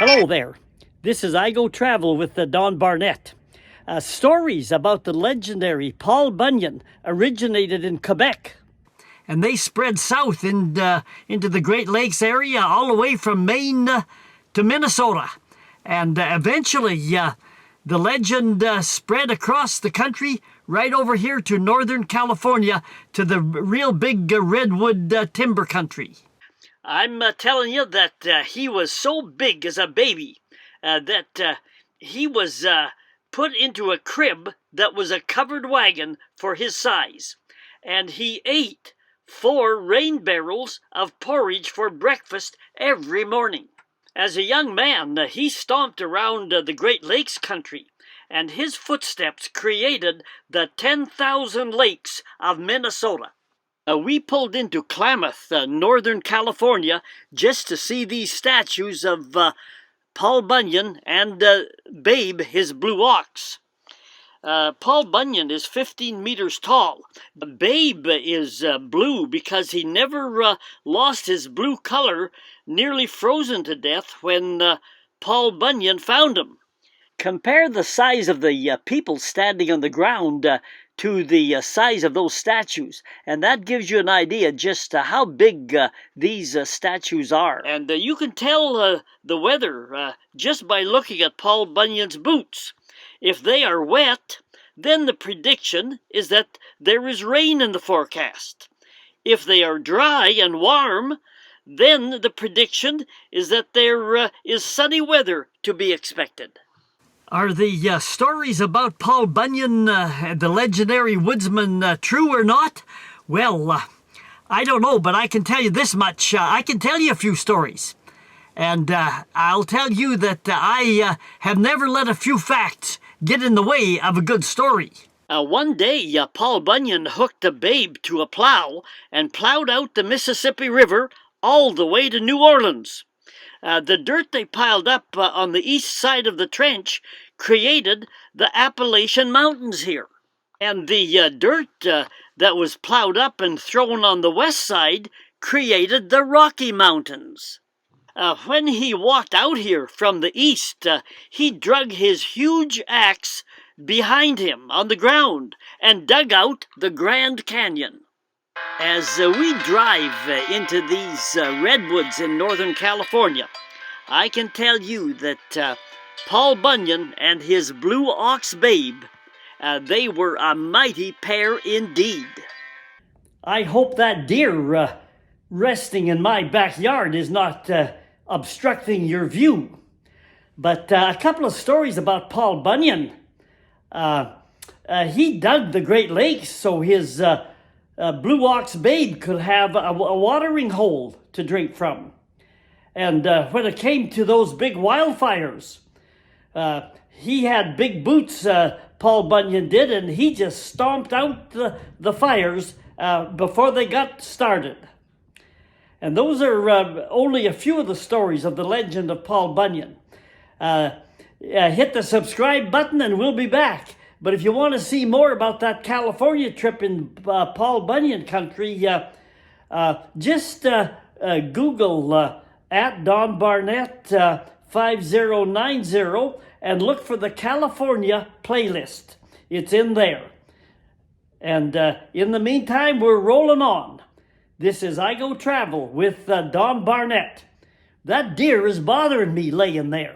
Hello there. This is I Go Travel with Don Barnett. Stories about the legendary Paul Bunyan originated in Quebec. And they spread south into the Great Lakes area, all the way from Maine to Minnesota. And eventually, the legend spread across the country, right over here to Northern California, to the real big redwood timber country. I'm telling you that he was so big as a baby that he was put into a crib that was a covered wagon for his size. And he ate 4 rain barrels of porridge for breakfast every morning. As a young man, he stomped around the Great Lakes country, and his footsteps created the 10,000 lakes of Minnesota. We pulled into Klamath, Northern California, just to see these statues of Paul Bunyan and Babe, his blue ox. Paul Bunyan is 15 meters tall. Babe is blue because he never lost his blue color, nearly frozen to death when Paul Bunyan found him. Compare the size of the people standing on the ground to the size of those statues, and that gives you an idea just how big these statues are. And you can tell the weather just by looking at Paul Bunyan's boots. If they are wet, then the prediction is that there is rain in the forecast. If they are dry and warm, then the prediction is that there is sunny weather to be expected. Are the stories about Paul Bunyan, the legendary woodsman, true or not? Well, I don't know, but I can tell you this much. I can tell you a few stories. And I'll tell you that I have never let a few facts get in the way of a good story. One day, Paul Bunyan hooked a babe to a plow and plowed out the Mississippi River all the way to New Orleans. The dirt they piled up on the east side of the trench created the Appalachian Mountains here. And the dirt that was plowed up and thrown on the west side created the Rocky Mountains. When he walked out here from the east, he drug his huge axe behind him on the ground and dug out the Grand Canyon. As we drive into these redwoods in Northern California, I can tell you that Paul Bunyan and his blue ox Babe, they were a mighty pair indeed. I hope that deer resting in my backyard is not obstructing your view. But a couple of stories about Paul Bunyan. He dug the Great Lakes so his blue ox Babe could have a watering hole to drink from. And when it came to those big wildfires, he had big boots, Paul Bunyan did, and he just stomped out the fires before they got started. And those are only a few of the stories of the legend of Paul Bunyan. Hit the subscribe button and we'll be back. But if you want to see more about that California trip in Paul Bunyan country, just Google at Don Barnett 5090 and look for the California playlist. It's in there. And in the meantime, we're rolling on. This is I Go Travel with Don Barnett. That deer is bothering me laying there.